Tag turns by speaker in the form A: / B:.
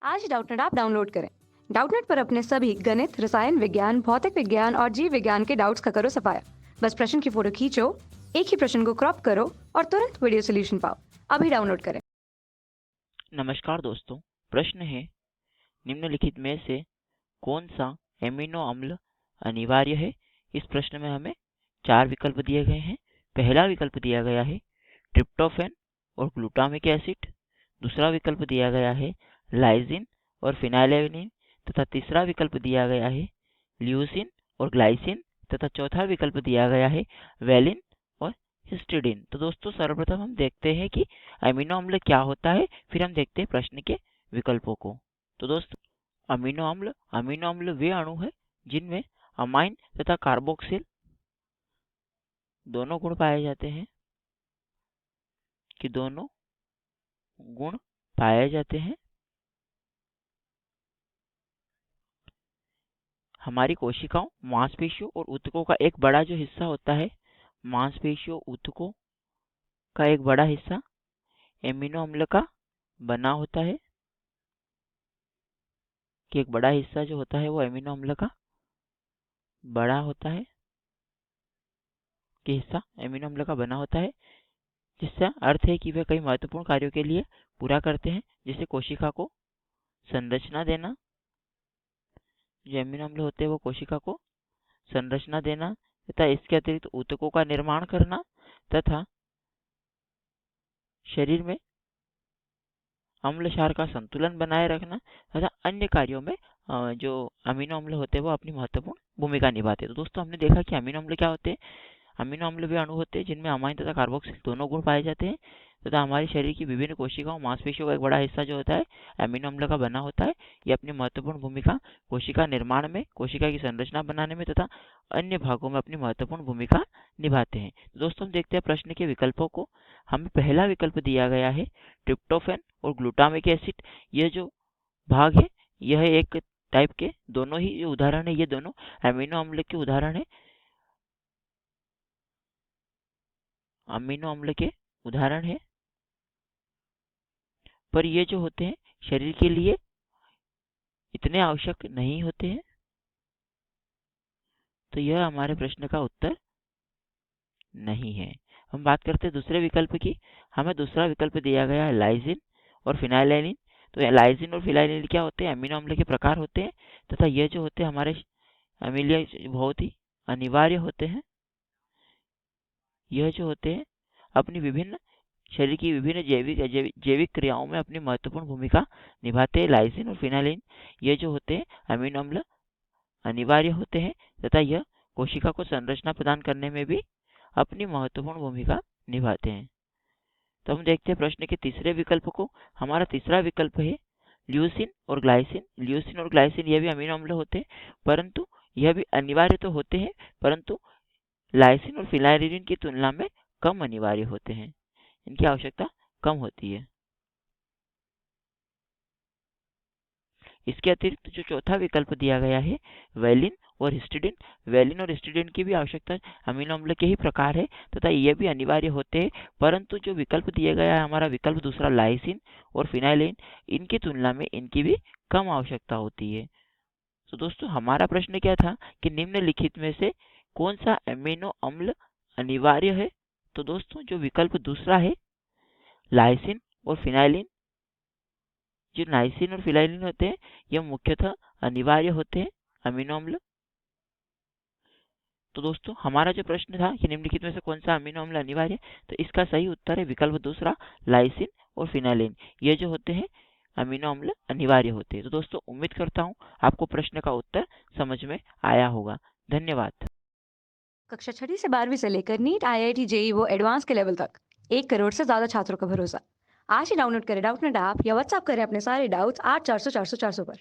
A: आज ही Doubtnut app download करें। Doubtnut पर अपने सभी गणित, रसायन विज्ञान, भौतिक विज्ञान और जीव विज्ञान के डाउट्स का करो सफाया। बस प्रश्न की फोटो खींचो, एक ही प्रश्न को क्रॉप करो और तुरंत वीडियो सोल्यूशन पाओ। अभी डाउनलोड करें।
B: नमस्कार दोस्तों। प्रश्न है, निम्नलिखित में से कौन सा एमिनो अम्ल अनिवार्य है। इस प्रश्न में हमें 4 विकल्प दिए गए हैं। पहला विकल्प दिया गया है ट्रिप्टोफैन और ग्लूटामिक एसिड। दूसरा विकल्प दिया गया है लाइसिन और फिनाइलैलानाइन तथा तीसरा विकल्प दिया गया है ल्यूसीन और ग्लाइसिन तथा चौथा विकल्प दिया गया है वेलिन और हिस्टिडीन। तो दोस्तों, सर्वप्रथम हम देखते हैं कि अमीनो अम्ल क्या होता है, फिर हम देखते हैं प्रश्न के विकल्पों को। तो दोस्तों, अमीनो अम्ल वे अणु हैं जिनमें अमाइन तथा कार्बोक्सिल दोनों गुण पाए जाते हैं हमारी कोशिकाओं, मांसपेशियों और ऊतकों का एक बड़ा जो हिस्सा होता है, मांसपेशियों ऊतकों का एक बड़ा हिस्सा एमिनो अम्ल का बना होता है कि एक बड़ा हिस्सा जो होता है वो एमिनो अम्ल का बड़ा होता है कि हिस्सा एमिनो अम्ल का बना होता है, जिसका अर्थ है कि वे कई महत्वपूर्ण कार्यों के लिए पूरा करते हैं, जैसे कोशिका को संरचना देना। जो एमिनो अम्ल होते हैं वो कोशिका को संरचना देना तथा इसके अतिरिक्त ऊतकों का निर्माण करना तथा शरीर में अम्ल क्षार का संतुलन बनाए रखना तथा अन्य कार्यों में जो अमीनो अम्ल होते हैं वो अपनी महत्वपूर्ण भूमिका निभाते हैं। तो दोस्तों, हमने देखा कि अमीनो अम्ल क्या होते हैं। अमीनो अम्ल वे अणु होते हैं जिनमें अमाइन तथा कार्बोक्सिल दोनों गुण पाए जाते हैं तथा हमारे शरीर की विभिन्न कोशिकाओं, मांसपेशियों का एक बड़ा हिस्सा जो होता है अमीनो अम्ल का बना होता है। ये अपनी महत्वपूर्ण भूमिका कोशिका निर्माण में, कोशिका की संरचना बनाने में तथा अन्य भागों में अपनी महत्वपूर्ण भूमिका निभाते हैं। तो दोस्तों, हम देखते हैं प्रश्न के विकल्पों को। हमें पहला विकल्प दिया गया है ट्रिप्टोफैन और ग्लूटामिक एसिड। ये जो भाग है यह एक टाइप के दोनों ही जो उदाहरण है, ये दोनों अमीनो अम्ल के उदाहरण है। अमीनो अम्ल के उदाहरण है, पर ये जो होते हैं शरीर के लिए इतने आवश्यक नहीं होते हैं। तो यह हमारे प्रश्न का उत्तर नहीं है। हम बात करते हैं दूसरे विकल्प की। हमें दूसरा विकल्प दिया गया है लाइसिन और फिनाइलैलानाइन। तो लाइसिन और फिनाइलैलानाइन क्या होते हैं? अमीनो अम्ल के प्रकार होते हैं तथा ये जो होते हैं हमारे अम्लीय बहुत ही अनिवार्य होते हैं। यह जो होते हैं अपनी विभिन्न शरीर की विभिन्न जैविक क्रियाओं में अपनी महत्वपूर्ण भूमिका निभाते हैं। लाइसिन और फिनाइलैलानाइन ये जो होते हैं अमीनो अम्ल अनिवार्य होते हैं तथा यह कोशिका को संरचना प्रदान करने में भी अपनी महत्वपूर्ण भूमिका निभाते हैं। तो हम देखते हैं प्रश्न के तीसरे विकल्प को। हमारा तीसरा विकल्प है ल्यूसीन और ग्लाइसिन। ल्यूसीन और ग्लाइसिन ये भी अमीनो अम्ल होते हैं, परंतु यह भी अनिवार्य तो होते हैं, परंतु लाइसिन और फिनाइलैलानाइन की तुलना में कम अनिवार्य होते हैं। इनकी आवश्यकता कम होती है। इसके अतिरिक्त जो चौथा विकल्प दिया गया है वेलिन और हिस्टिडीन। वेलिन और हिस्टिडीन की भी आवश्यकता अमीनो अम्ल के ही प्रकार है तथा ये भी अनिवार्य होते हैं, परंतु जो विकल्प दिया गया है हमारा विकल्प दूसरा लाइसिन और फिनाइलैलानाइन, इनकी तुलना में इनकी भी कम आवश्यकता होती है। तो दोस्तों, हमारा प्रश्न क्या था कि निम्नलिखित में से कौन सा अमीनो अम्ल अनिवार्य है। तो दोस्तों, जो विकल्प दूसरा है लाइसिन और फिनाइलिन, जो लाइसिन और फिनाइलिन होते हैं यह मुख्यतः अनिवार्य होते हैं अमीनो अम्ल। तो दोस्तों, हमारा जो प्रश्न था कि निम्नलिखित में से कौन सा अमीनो अम्ल अनिवार्य है, तो इसका सही उत्तर है विकल्प दूसरा लाइसिन और फिनाइलिन। ये जो होते हैं अमीनो अम्ल अनिवार्य होते हैं। तो दोस्तों, उम्मीद करता हूँ आपको प्रश्न का उत्तर समझ में आया होगा। धन्यवाद।
A: कक्षा 6 से 12वीं से लेकर नीट, IIT, JEE वो एडवांस के लेवल तक 1 करोड़ से ज्यादा छात्रों का भरोसा। आज ही डाउनलोड करें डाउटनेट ऐप या व्हाट्सएप करें अपने सारे डाउट्स 8400 400 400 पर।